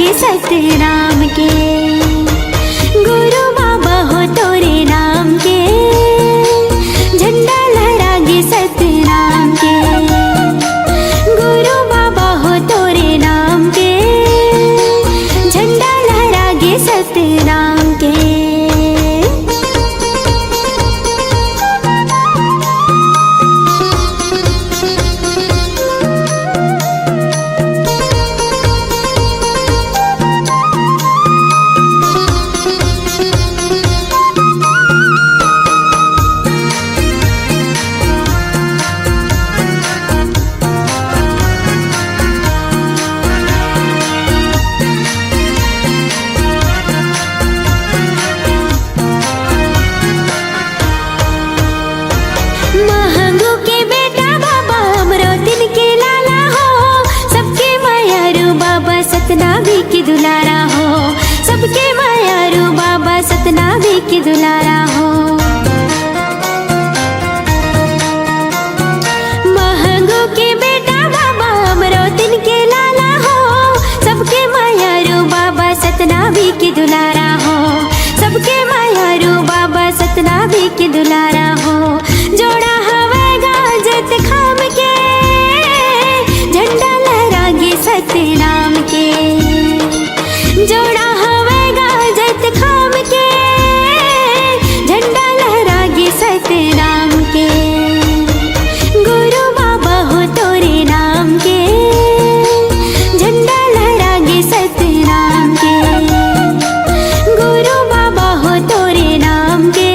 लहरागे सतनाम के। गुरु बाबा हो तोरे नाम के, झंडा लहरागे सतनाम के। गुरु बाबा हो तोरे नाम के, झंडा लहरागे सतनाम के। सतनामी की दुलारा हो, सबके मायारू बाबा सतनामी की दुलारा हो। महंगू के बेटा बाबा अमरोतिन के लाला हो, सबके मायारू बाबा सतनामी की दुलारा हो। सबके मायारू बाबा सतनामी की दुलारा हो। जोड़ा हवेगा जत खाम के, झंडा लहरागे सतनाम के। जोड़ा हवेगा जत खाम के, झंडा लहरागे सतनाम के। गुरु बाबा हो तोरे नाम के, झंडा लहरागे सतनाम के। गुरु बाबा हो तोरे नाम के,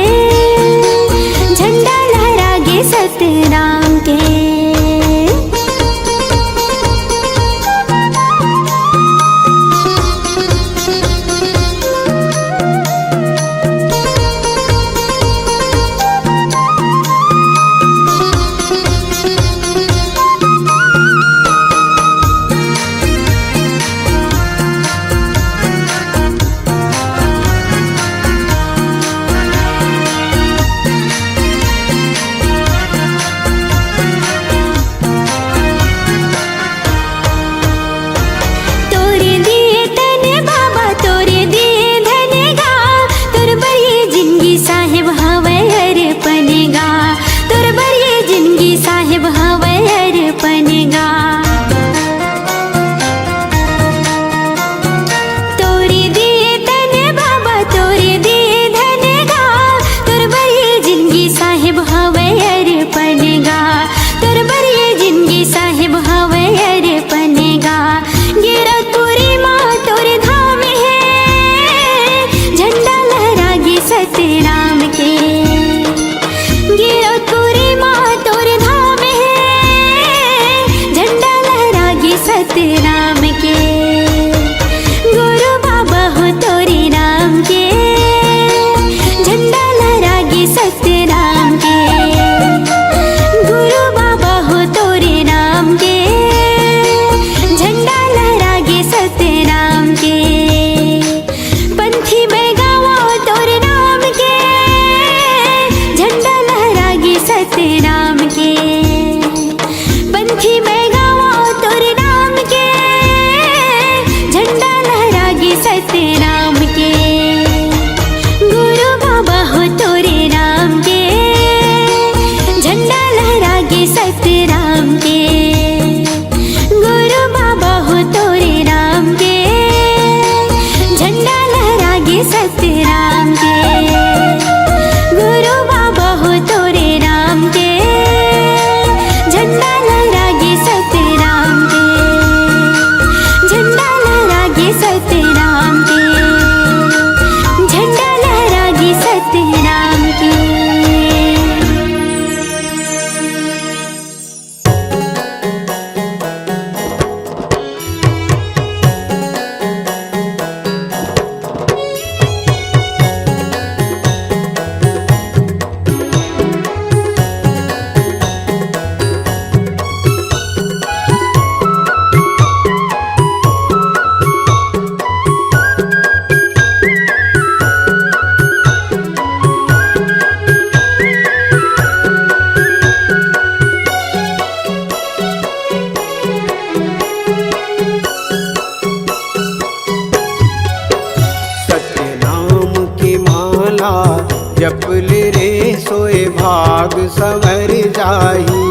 जाही।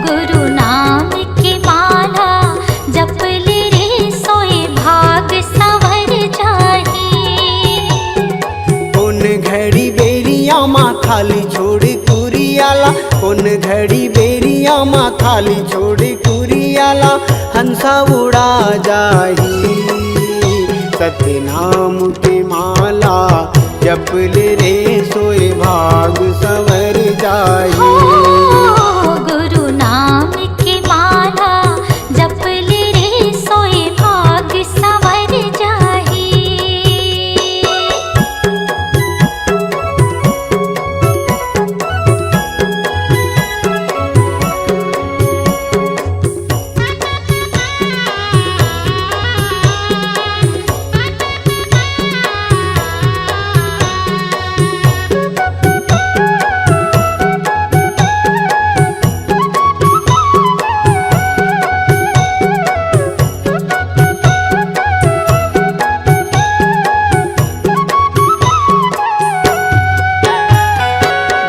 गुरु नाम की माला जप ले रे सोए भाग संवर जाही। कौन घड़ी बेरिया माँ खाली छोड़ कुरियाला, कौन घड़ी बेरिया माँ खाली छोड़ कुरियाला, हंसा उड़ा जाही। सत्य नाम की माला जप ले रे सोए भाग संवर जाही। गुरु नाम की माला जप ले रे सोए भाग संवर जाही।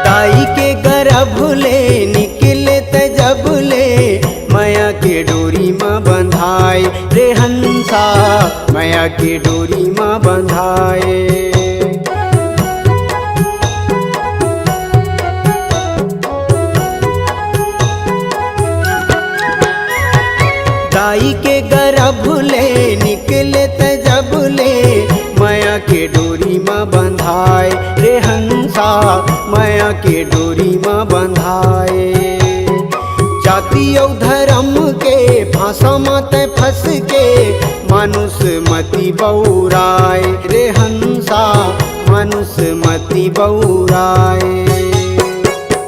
दाई के गर्भ ले निकले त जब ले, माया के डोरी माँ बंधाए रे हंसा, माया के डोरी माँ बंधाए। दाई के गर्भ ले निकले त जब ले, माया के डोरी माँ बंधाए रे हंसा, माया के डोरी माँ बंधाए। जाति और धर्म के फांसा मत फंस के, मानुष मति बौराए रे हंसा, मानुष मति बौराए।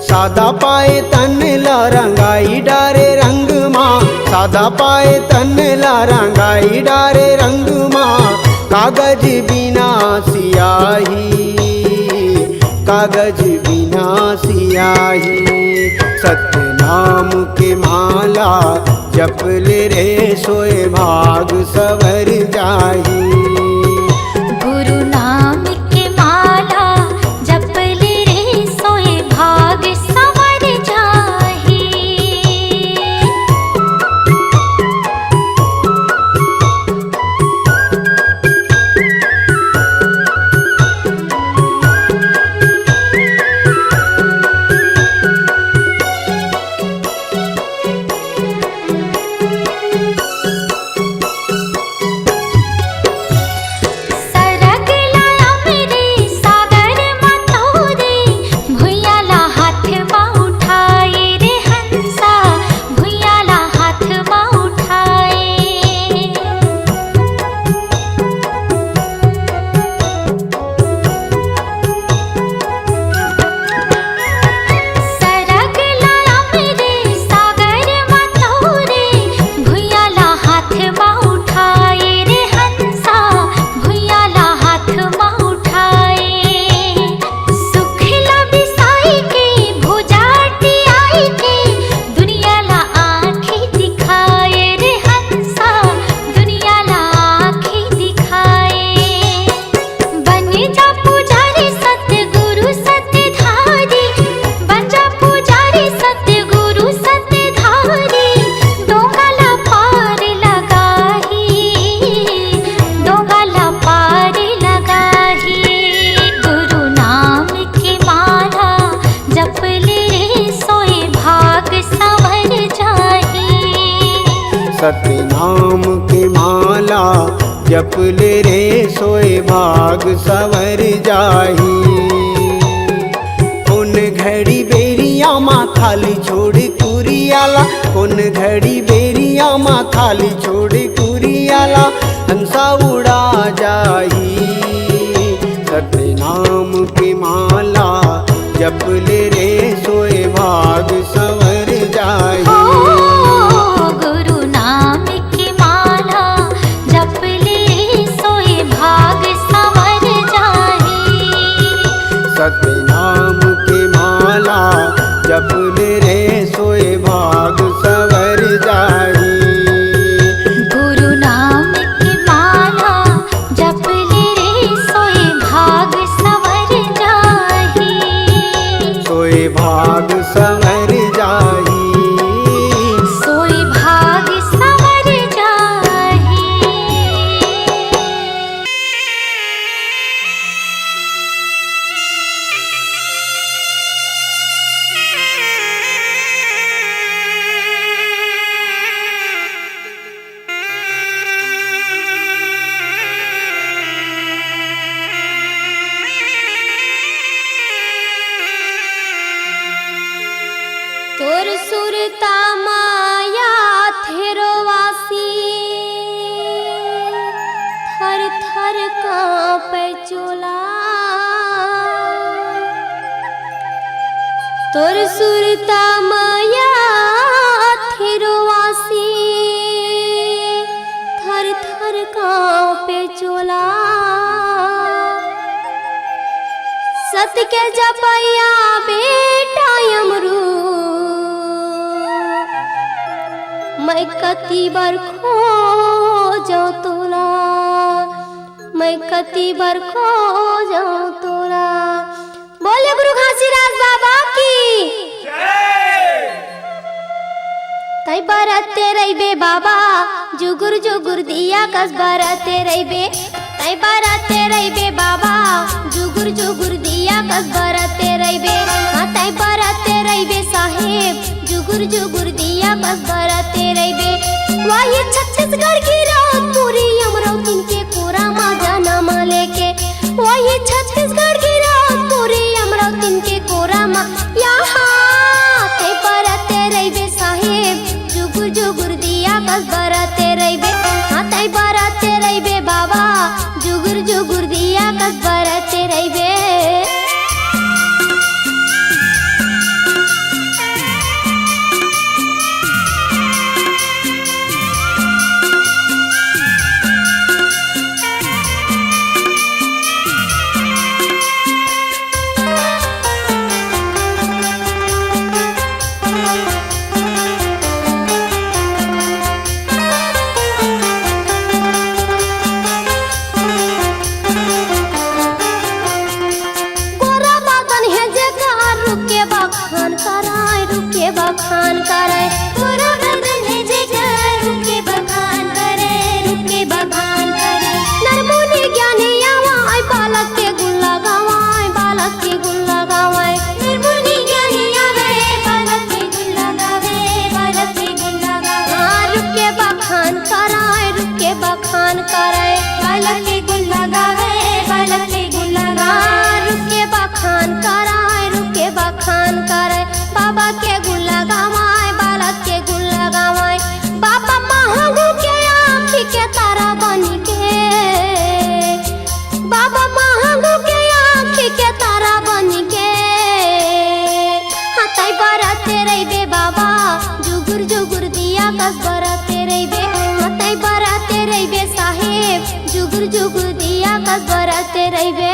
सादा पाए तन ला रंगाई डारे रंग माँ, सादा पाए तन ला रंगाई डारे रंग माँ, कागज बिना सियाही, कागज बिना सियाही। सत्य नाम के माला जप ले रे सोए भाग संवर जाही। गुरु नाम की माला जप ले रे सोए भाग संवर जाही। सरग लाया मेरे सागर मतोरे, भुइयाला हाथ माँ उठाए रे हंसा, भुइयाला हाथ माँ उठाए। सरग लाया मेरे सागर मतोरे, भुइयाला हाथ माँ उठाए रे हंसा, भुइयाला हाथ माँ उठाए। सुखला बिसाई के भुजाटी आई के, दुनियाला आँखें दिखाए रे हंसा, दुनियाला आँखें दिखाए। बन जा पुजारी सतगुरु सत्यधारी, बन जा पुजारी सतगुरु सत्यधारी, डोंगाला पार लगाही, डोंगाला पार लगाही। गुरु नाम की माला जप ले रे सोए भाग संवर जाही। सत्य नाम के माला जप ले रे सोए भाग संवर जाही। कौन घड़ी बेरिया माँ खाली छोड़ कुरियाला, कौन घड़ी बेरिया माँ खाली छोड़ कुरियाला, हंसा उड़ा जाही। सत्य नाम की माला जप ले रे सोए भाग संवर जाही। गुरु नाम की माला जप ले रे सोए भाग संवर जाही। सत्य नाम की माला जप ले रे सोए भाग संवर जाही। गुरु नाम की माला जप ले रे सोए भाग संवर जाही। सोए थर कांपे चोला तोर सुरता माया थिरवासी थर थर कांपे चोला सत के जपैया बेटा यमरू मैं कति बार खो जाऊं तोला मैं कति बार खो जाऊं तोला। बोले गुरु घासीदास बाबा की तै बरते रहिबे बाबा जुगुर जुगुर दिया कस बरते रहिबे तै बरते रहिबे बाबा जुगुर जुगुर दिया कस बरते रहिबे हाँ तै बरते रहिबे साहेब जुगुर जुगुर दिया कस बरते रहिबे। वही छत्तीसगढ़ की रात पूरी अमरावती के कोरा माँ जाना लेके वही छत्तीसगढ़ की रात पूरी अमरावती के कोरा माँ यहाँ तै बरते रहिबे साहेब जुगुर जुगुर दिया कस बरते रहिबे हाँ तै बरते रहिबे बाबा जुगुर जुगुर दिया कस बरते रहिबे। बखान करे तोरा बदन है जेकर रुके बखान करे नरमुनि ज्ञानी आवाय बालक के गुण लगावाय बालक के गुण लगावाय नरमुनि ज्ञानी आवे बालक के गुण लगावे बालक के गुण लगावे रुके बखान कराय रुके बखान करे बालक के गुण लगावे बालक के गुण लगावे रुके बखान कराय रुके बखान करे बाबा के गुण लगावाय बालक के गुण लगावाय बाबा महंगू के आँखी के तारा बनी के बाबा महंगू के आँखी के तारा बनी के हाँ तै बरते रहिबे बाबा जुगुर जुगुर दिया कस बरते रहिबे हाँ तै बरते रहिबे साहेब जुगुर जुगुर दिया कस बरते रहिबे।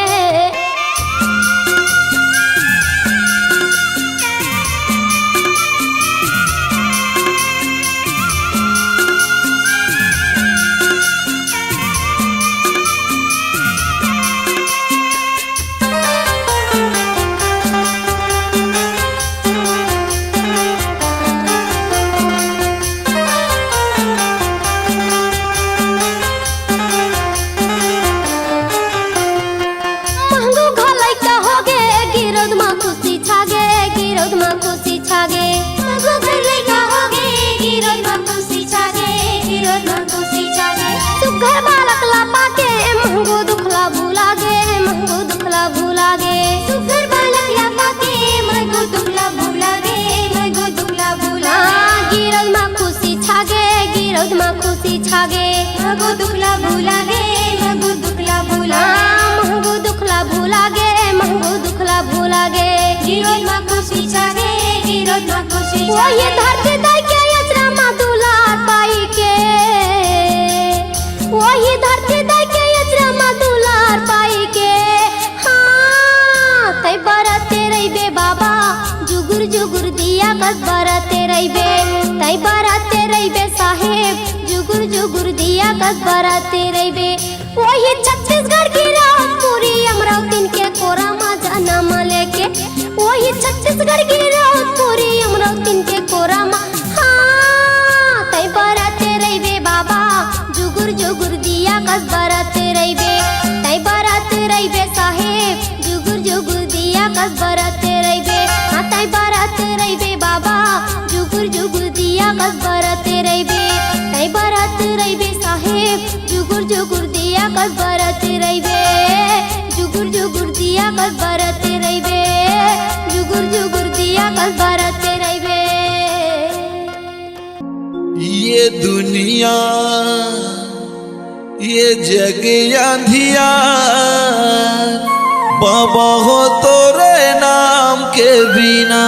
सुघर बालक ला पाके महंगो दुखला भूला गे महंगो दुखला भूला गे सुघर बालक ला पाके महंगो दुखला भूला गे महंगो दुखला भूला गिरद मा खुशी छागे गिरद मा खुशी छागे महंगो दुखला भूला गे महंगो दुखला भूला महंगो दुखला भूला गे महंगो दुखला भूला गे गिरद मा खुशी छागे गिरद मा खुशी छागे वो ये धरती दाई के यजरा मा दुलार पाई के वही धरती दाई के यजरा मा दुलार पाई के हाँ तै बरते रहिबे बाबा जुगुर जुगुर दिया कस बरते रहिबे तै बरते रहिबे साहेब जुगुर जुगुर दिया कस बरते रहिबे वही छत्तीसगढ़ की रात पूरी अमरावती के कोरा मा जाना लेके वही छत्तीसगढ़ की रात पूरी अमरावती के कोरा मा हाँ तै बरते रहिबे बाबा जुगुर जुगुर दिया कस बरते रहिबे तै बरते रहिबे साहेब जुगुर जुगुर दिया कस बरते रहिबे हाँ तै बरते रहिबे बाबा जुगुर जुगुर दिया कस बरते रहिबे तै बरते रहिबे साहेब जुगुर जुगुर दिया कस बरते रहिबे जुगुर जुगुर दिया कस बरते रहिबे जुगुर जुगुर दिया कस बरते रहिबे। ये दुनिया ये जग अंधियार बाबा हो तोरे नाम के बिना।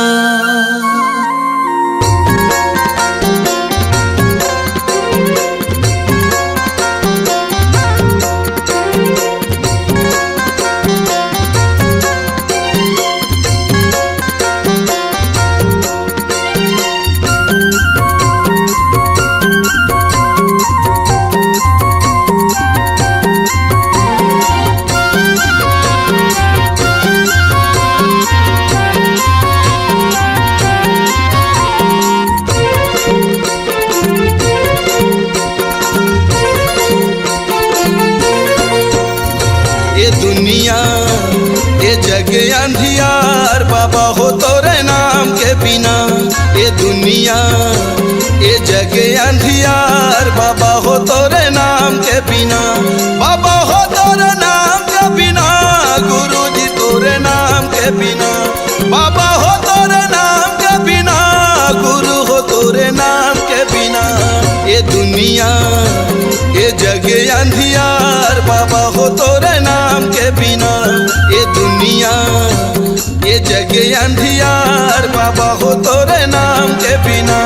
ये जग अंधियार बाबा हो तोरे नाम के बिना। ये दुनिया ये जग अंधियार बाबा हो तोरे नाम के बिना। बाबा हो तोरे नाम के बिना, गुरु जी तोरे नाम के बिना। बाबा हो तोरे नाम के बिना, गुरु हो तोरे नाम के बिना। ये दुनिया ये जग अंधियार बाबा हो तोरे नाम के बिना। ये दुनिया ये जग अंधियार बाबा हो तोरे नाम के बिना।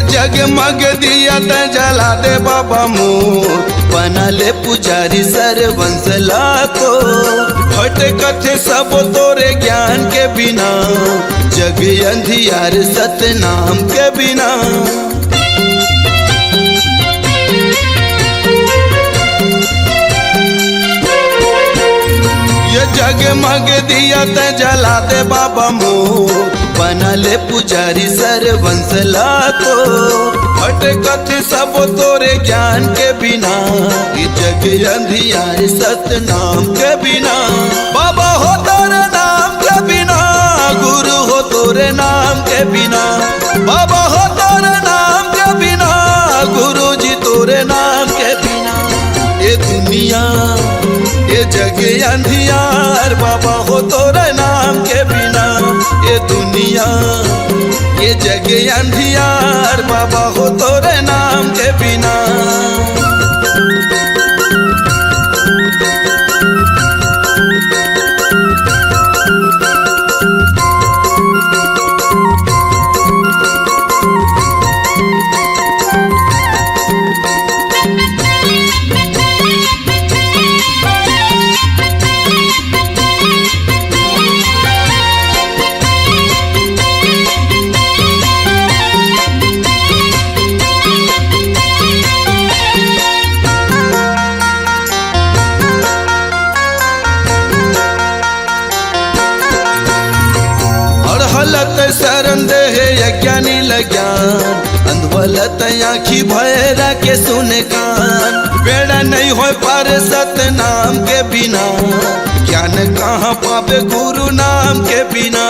जगमग दिया त जला दे बाबा मोर, बना ले पुजारी सरवंश लाखो। भटकत सब तोरे ज्ञान के बिना, जग अंधियार सतनाम के बिना। ये जगमग दिया त जला दे बाबा मोर, बना ले पुजारी सरवंश लाखो। भटकत सब तोरे ज्ञान के बिना, ये जग अंधियार सतनाम के बिना। बाबा हो तोरे नाम के बिना, गुरु हो तोरे नाम के बिना। बाबा हो तोरे नाम के बिना, गुरु जी तोरे नाम के बिना। ये दुनिया ये जग अंधियार बाबा हो तोरे नाम के बिना। ये दुनिया ये जग अंधियार बाबा हो तोरे नाम के बिना। शरण दे यज्ञानी लज्ञान, अंधवलत आँखी भैरा के सुने कान। बेड़ा नहीं हो पार सतनाम के बिना, ज्ञान कहाँ पावे गुरु नाम के बिना।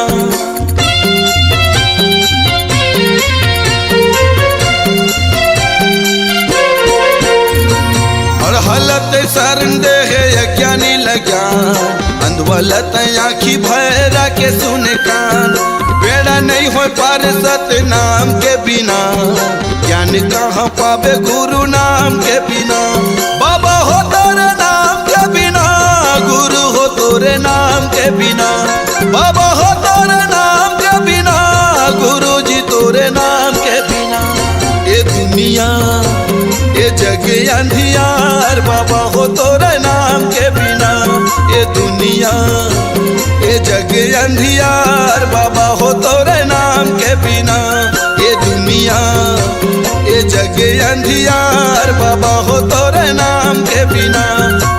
और हलत शरण दे यज्ञानी लज्ञान, अंधवलत आँखी भैरा के सुने कान। बेड़ा नहीं हो पार सतनाम के बिना, ज्ञान कहाँ पावे गुरु नाम के बिना। बाबा हो तोरे नाम के बिना, गुरु हो तोरे नाम के बिना। बाबा हो तोरे नाम के बिना, गुरु जी तोरे नाम के बिना। ये दुनिया ये जग अंधियार बाबा हो तोरे नाम के बिना। ये दुनिया ये जग अंधियार बाबा हो तोरे नाम के बिना। ये दुनिया ये जग अंधियार बाबा हो तोरे नाम के बिना।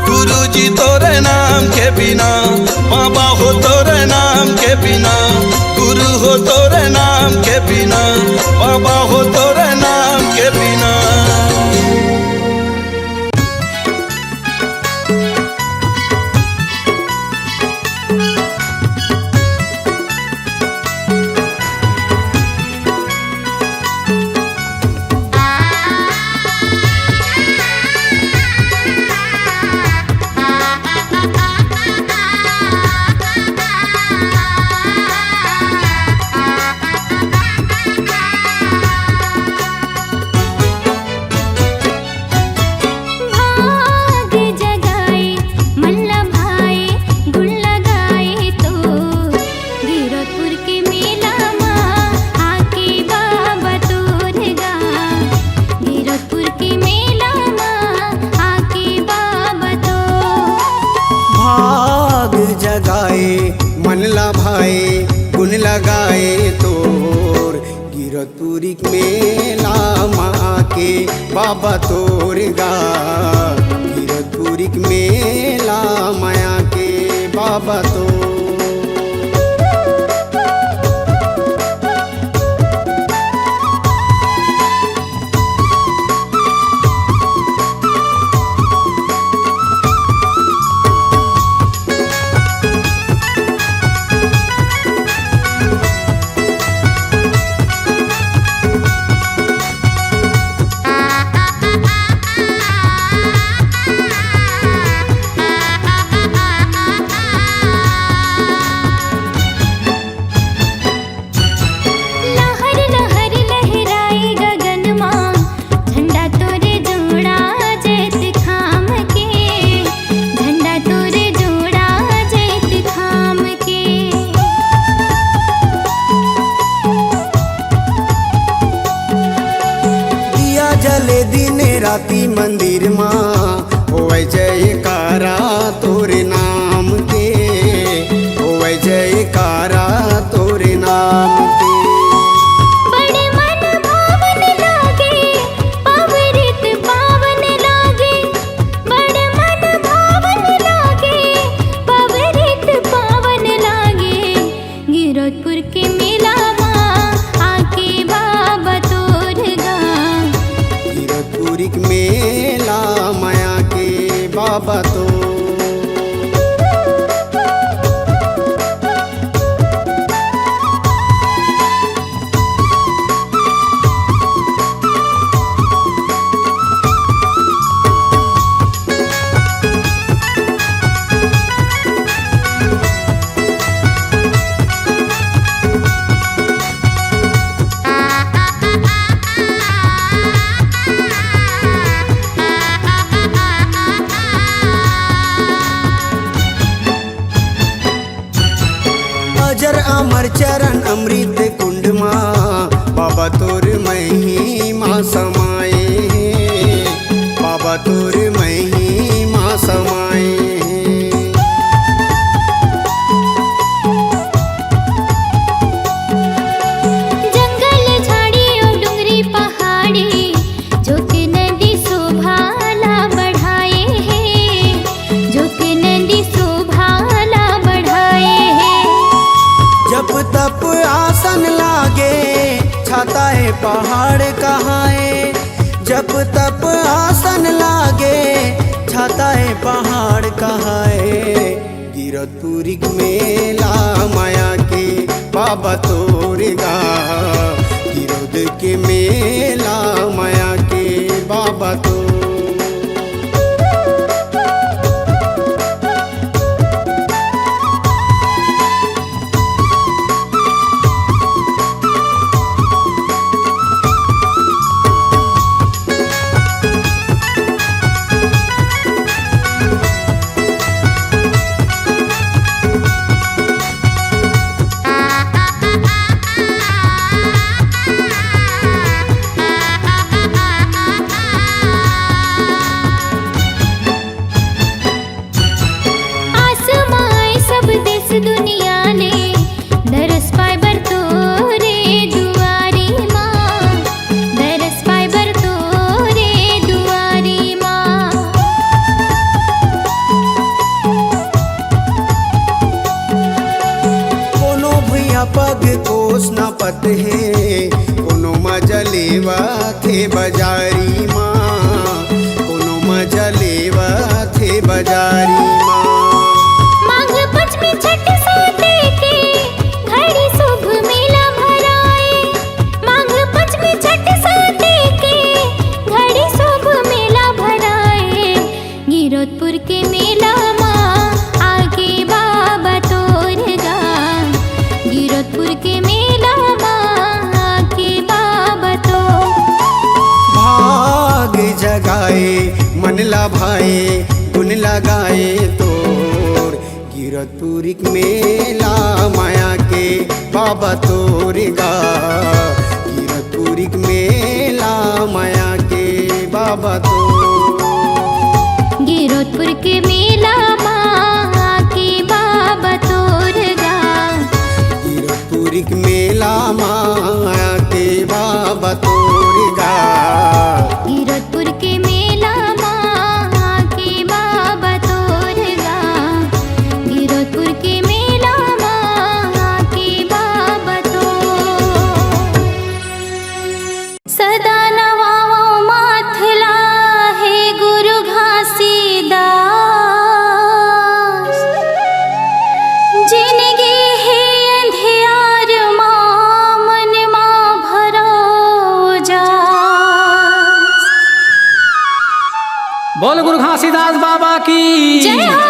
गुरु जी तोरे नाम के बिना, बाबा हो तोरे नाम के बिना। गुरु हो तोरे नाम के बिना, बाबा हो तोरे नाम के बिना। मन लभाए गुण लगाए तोर, गिरतपुरी मेला माँ के बाबा तोर गा। गिरतपुरी मेला माया के बाबा तो। जले दिन राती मंदिर माँ होवे जयकारा तोरे नाम के, होवे जयकारा तोरे नाम के। बड़े मन भावन लागे पवित्र पावन लागे, बड़े मन भावन लागे पवित्र पावन लागे। गिरतपुर के मेला आके बाबा तोर गा। गिरतपुरी मेला माया के बाबा तो। अजर अमर चरण अमृत कुंड माँ बाबा तोर महिमा समाए, बाबा तोर महिमा समाए। जंगल झाड़ी और डुंगरी पहाड़ी जो के नदी शोभाला बढ़ाए हैं, जो के नदी शोभाला बढ़ाए हैं। जप तप आसन लागे छाता है पहाड़ कहाँ है, जप तप आसन लागे छाता है पहाड़ कहाँ है। गिरतपुरी मेला माया के बाबा तोर गा। गिरद के मेला माया के बाबा तो। नापत है कोनो मजा लेवा थे बाजारी माँ, कोनो मजा लेवा थे बाजारी माँ। माघ पंचमी छठ साते के घड़ी शुभ मेला भराए, माघ पंचमी छठ साते के घड़ी शुभ मेला भराए। गिरौदपुर के मेला माँ आगे बाबा तोर गान, गिरौदपुर के मेला माँ आगे बाबा तो। भाग जगाए मन लाभाए गुण लगाए तोर, गिरौदपुर मेला माया के बाबा तोर गा, गिरौदपुर मेला माया के बाबा तोर। गिरौदपुर के मेला माँ के बाबा तोर गा, गिरौदपुर मेला माया के बाबा तोर गा। गिरौदपुर के मेला माँ के बाबा तोर गा, गिरौदपुर के मेला माँ के बाबा तो। सदा नवाओ माथला है गुरु घासीदास, जिनगे है अंधियार माँ मन माँ भरो जास। बोल गुरु घासीदास बाबा की जय हो।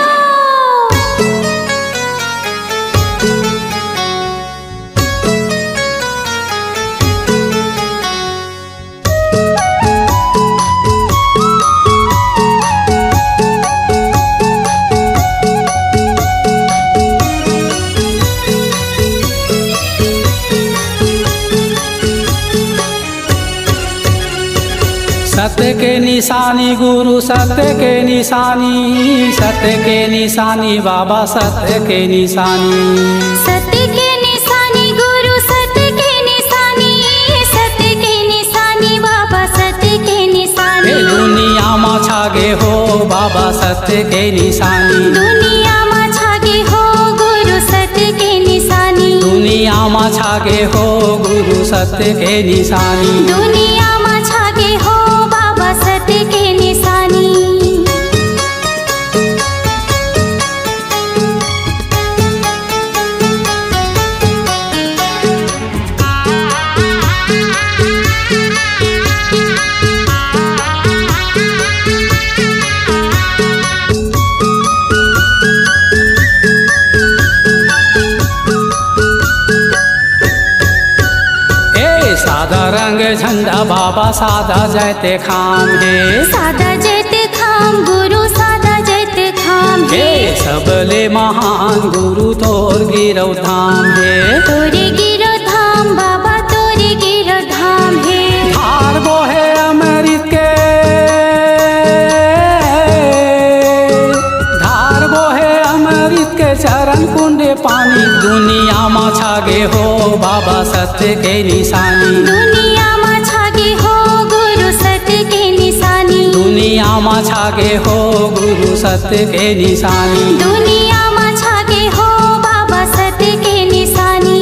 सत्य के निशानी गुरु सत्य के निशानी, सत्य के निशानी बाबा सत्य के निशानी। सत्य के निशानी गुरु सत्य के निशानी, सत्य के निशानी बाबा सत्य के निशानी। दुनिया में छागे हो बाबा सत्य के निशानी, दुनिया में छागे हो गुरु सत्य के निशानी, दुनिया में छागे हो गुरु सत्य के निशानी। दुनिया में छागे हो बाबा सत्य के निशानी। सादा रंग झंडा बाबा सादा जैते खाम है, सादा जैते खाम गुरु सादा जैते खाम है। सबले महान गुरु तोर गिरौ धाम है, तोरे गिरो धाम बाबा तोरे गिरो धाम है। धार बोहे अमृत के, धार बोहे अमृत के चरण कुंडे पानी। दुनिया में छागे हो बाबा सत्य के निशानी, दुनिया में छागे हो गुरु सत्य के निशानी, दुनिया में छागे हो गुरु सत्य के निशानी। दुनिया में छागे हो बाबा सत्य के निशानी।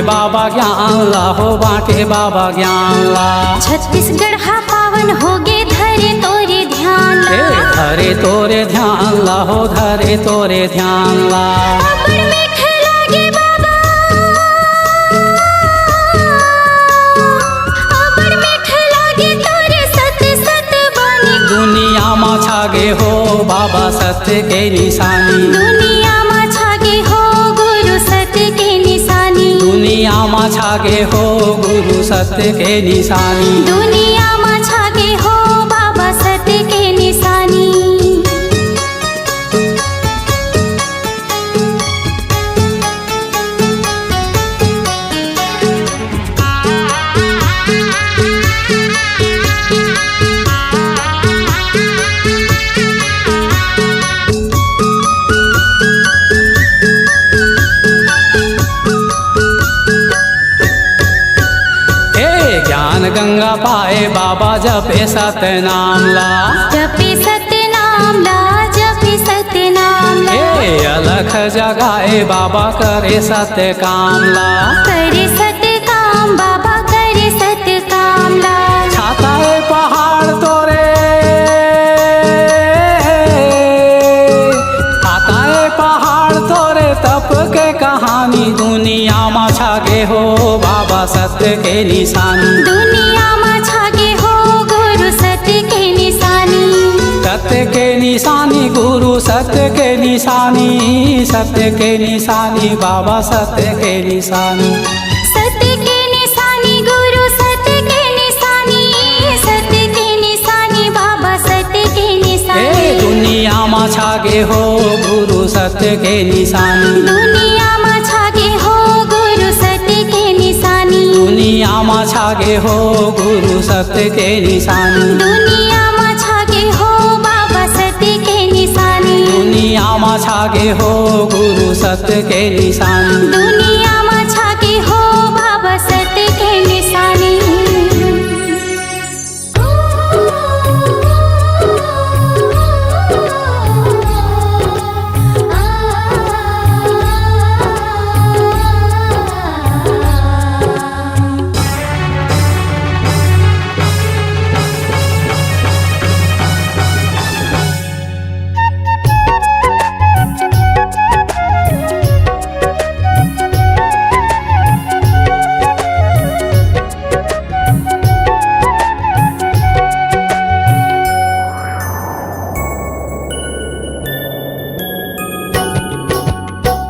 बाबा ज्ञान ला हो बाटे बाबा ज्ञान ला। छत्तीसगढ़ हा पावन होगे धरे तोरे ध्यान ला, धरे तोरे ध्यान ला हो धरे तोरे ध्यान ला। अबड़ मीठ लागे बाबा, अबड़ मीठ लागे तोरे सत्य सत्य बानी। दुनिया में छागे हो बाबा सत्य के निशानी, दुनिया में छागे हो गुरु सत्य के निशानी, दुनिया में छागे हो गुरु सत्य के निशानी। दुनिया में छागे हो बाबा सत्य के निशानी। ज्ञान गंगा पाए बाबा जपे सत्य नाम ला। जपे सत्य नाम ला, जपे सत्य नाम ला। अलख जगाए बाबा करे सत्य काम ला। करे सत्य काम बाबा, करे सत्य काम ला। छाता है पहाड़ तोरे, छाता है पहाड़ तोरे तप के कहानी दुनिया में छागे हो बाबा सत्य के निशानी। दुनिया में छागे हो गुरु सत्य के निशानी। सत्य के निशानी गुरु सत्य के निशानी, सत्य के निशानी बाबा सत्य के निशानी। सत्य के निशानी गुरु सत्य के निशानी, सत्य के निशानी बाबा सत्य के निशानी। दुनिया में छागे हो गुरु सत्य के निशानी। दुनिया में छागे हो गुरु सत्य के निशानी। दुनिया में छागे हो गुरु सत्य के निशानी। दुनिया में छागे हो बाबा सत्य के निशानी। दुनिया में छागे हो गुरु सत्य के निशानी। दुनिया में छागे हो बाबा सत्य के निशानी।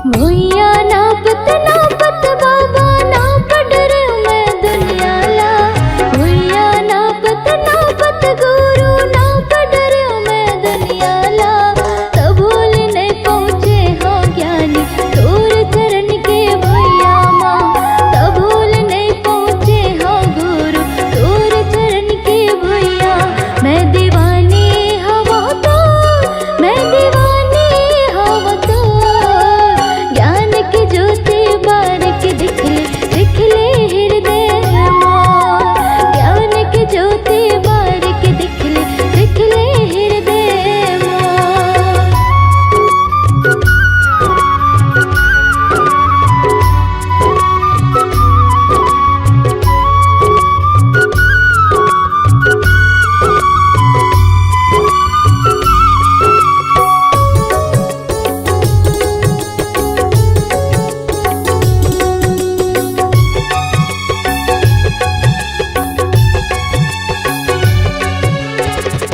भुइया नापत नापत बाबा नाप डरे मैं दुनिया ला। भुइया नापत नापत गुरु नाप डरे मैं दुनिया ला। कबूल नहीं पहुँचे हो ज्ञानी तोर चरण के भैया माँ। कबूल नहीं पहुँचे हो गुरु तोर चरण के भैया। मैं दीवानी हवा तो, मैं दीवानी हवा तो। ज्ञान की ज्योति बारक दिख ले हृदय मोर। ज्ञान की ज्योति बारक दिख ले हृदय मोर।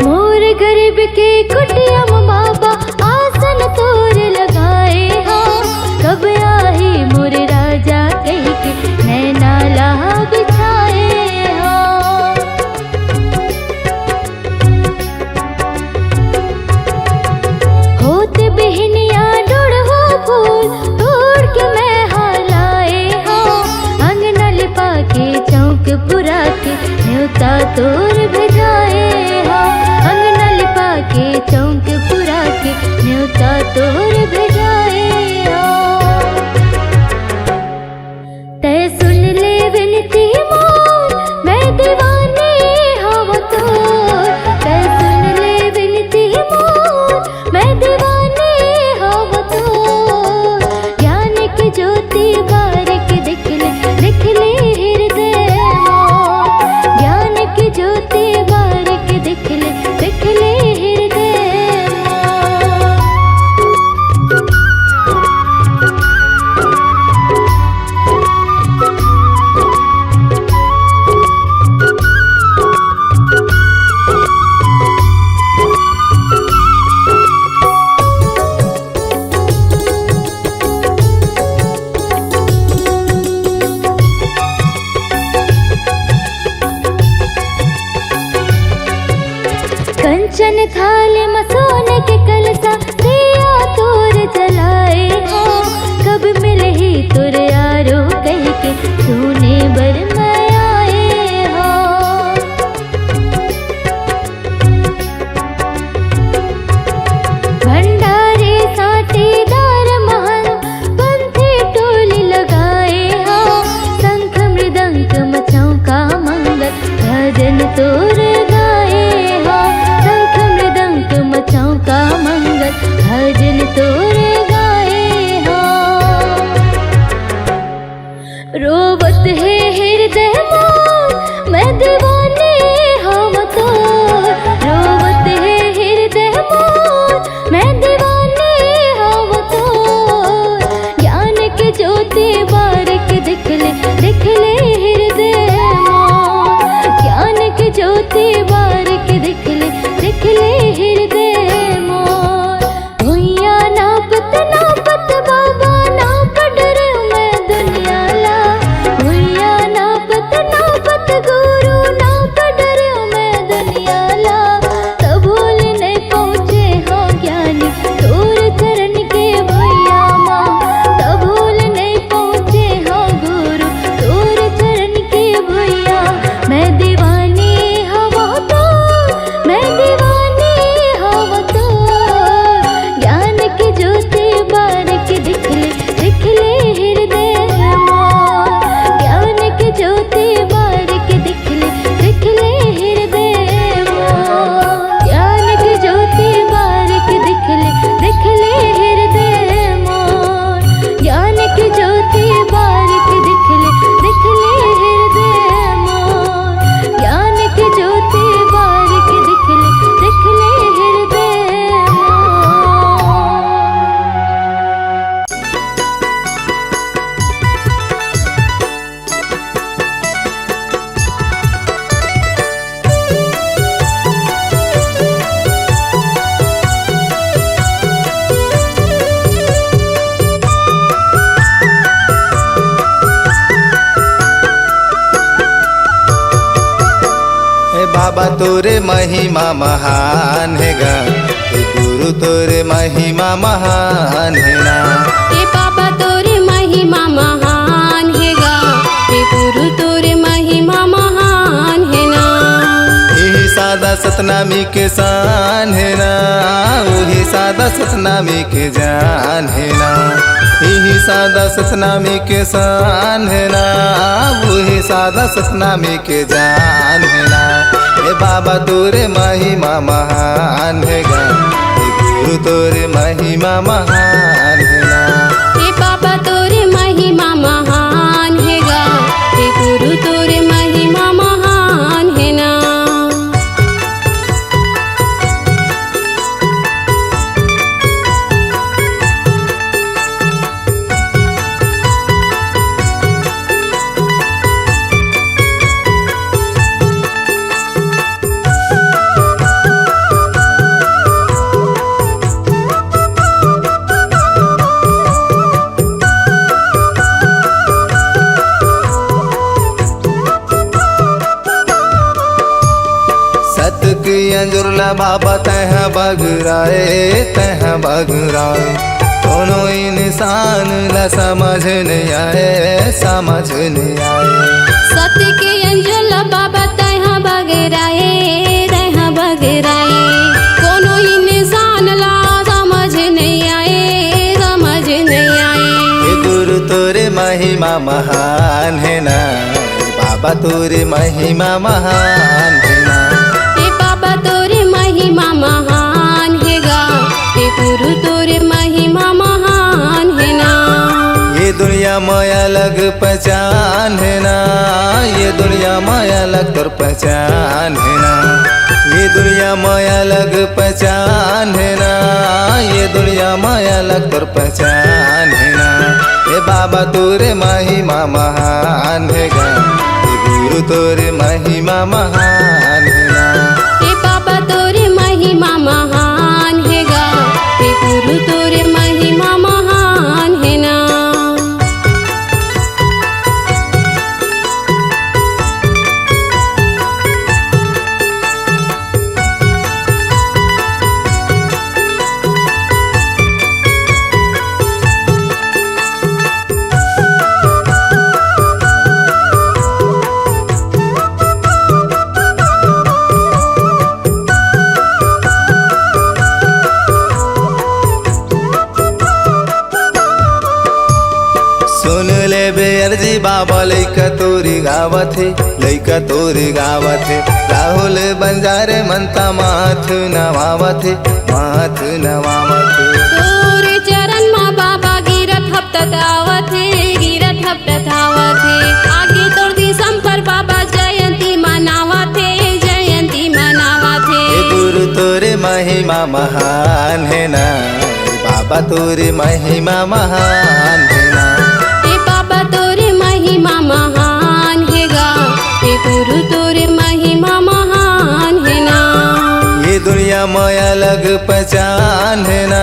मोर गरीब के कुटिया में बाबा आसन तोर लगाए हो। कब आही मोर राजा कह के नैना ला बिछाए हो। होत बिहनिया डोड़ हो फूल तोड़ के मैं हालाए हो। अंगना लिपा के चौक पुरा के न्योता तोर भेजाए हो। अंगना लिपा के चौक पुरा के न्योता तोर भेजाए हो। तै सुन ले विनती मोर मैं दीवानी हवा तोर। तै सुन ले विनती मोर मैं दीवानी हवा तोर। ज्ञान की ज्योति बारक दिख ले हृदय मोर। ज्ञान की ज्योति बारक दिख ले हृदय मोर। कंचन थाल में सोने के कलसा दिया तोर जलाए हो। कब मिले ही तुर यारो कह के सोने बर मैं आए हो। भंडारे साटीदार महल पंथी टोली लगाए हो। शंख मृदंग मचाऊ का मंगल सतगुरु नाम का डरे मैं दुनिया ला तब भूल नहीं पहुँचे हो ज्ञानी दूर चरण के भैया माँ तब भूल नहीं पहुँचे हो गुरु दूर चरण के भैया मैं दीवानी हवा तो मैं दीवानी हवा तो ज्ञान की ज्योति बार के दिख ले हृदय मोर ज्ञान की ज्योति बार के दिख ले हृदय मोर ज्ञान की ज्योति बार के दिख ले हृदय मोर ज्ञान की ज्योति बार के दिख ले हृदय मोर ज्ञान की ज्योति बार के दिख ले हृदय मोर। हे बाबा तोरे महिमा महान है गा, हे गुरु तोरे महिमा महान है ना। हे बाबा तोरे महिमा महान है गा हे गुरु तोरे महिमा महान है ना। यही सादा सतनामी के शान है ना, वही सादा सतनामी के जान है ना। यही सादा सतनामी के शान है ना, वही सादा सतनामी के जान है ना। हे बाबा तोरे महिमा महान है गा, हे गुरु तोरे महिमा महान है ना। हे बाबा तोरे महिमा महान है गा हे गुरु तोरे महिमा महान है ना। अंजुरला बाबा तह बगराए दोनों इंसान ला समझ नहीं आए सत्य के अंजुल बाबा तहाँ बगराए कोनो इंसान ला समझ नहीं आए ये गुरु तोरे महिमा महान है ना, बाबा तोरे महिमा महान है ना। बाबा तोरे महिमा महान है गा हे गुरु तोरे महिमा महान है ना। ये दुनिया माया लग पहचान है ना, ये दुनिया माया लग तोर पहचान है ना। ये दुनिया माया लग पहचान है ना, ये दुनिया माया लग तोर पहचान है ना। हे बाबा तोरे महिमा महान है गा हे गुरु तोरे महिमा महान है ना। हे बाबा तोरे महिमा महान है गा हे गुरु तोरे महिमा महान है ना। अर्जी बाबा लैका तोरी गावत है राहुल बंजारे मनता माथ नवावत है तोरे चरण मा बाबा गिरत हप्ततावत है आगे तोर दिसम पर बाबा जयंती मनावत है गुरु तोरे महिमा महान है ना, बाबा तोरे महिमा महान है ना। तोरे महिमा महान है गा हे गुरु तोरे महिमा महान है ना। ये दुनिया माया लग पहचान है ना,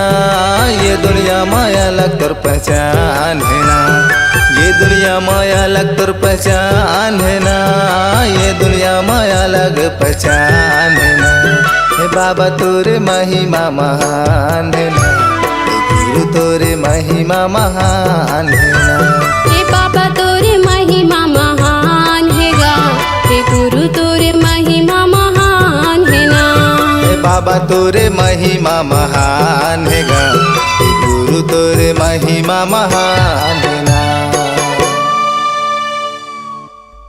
ये दुनिया माया लग तोर पहचान है ना। ये दुनिया माया अलग तुर पहचान है ना, ये दुनिया माया अलग पहचान है ना। हे बाबा तोरे महिमा महान है ना, हे गुरु तोरे महिमा महान है ना। हे बाबा तोरे महिमा महान है गा, हे गुरु तोरे महिमा महान है ना। हे बाबा तोरे महिमा महान है गा, हे गुरु तोरे महिमा महान है।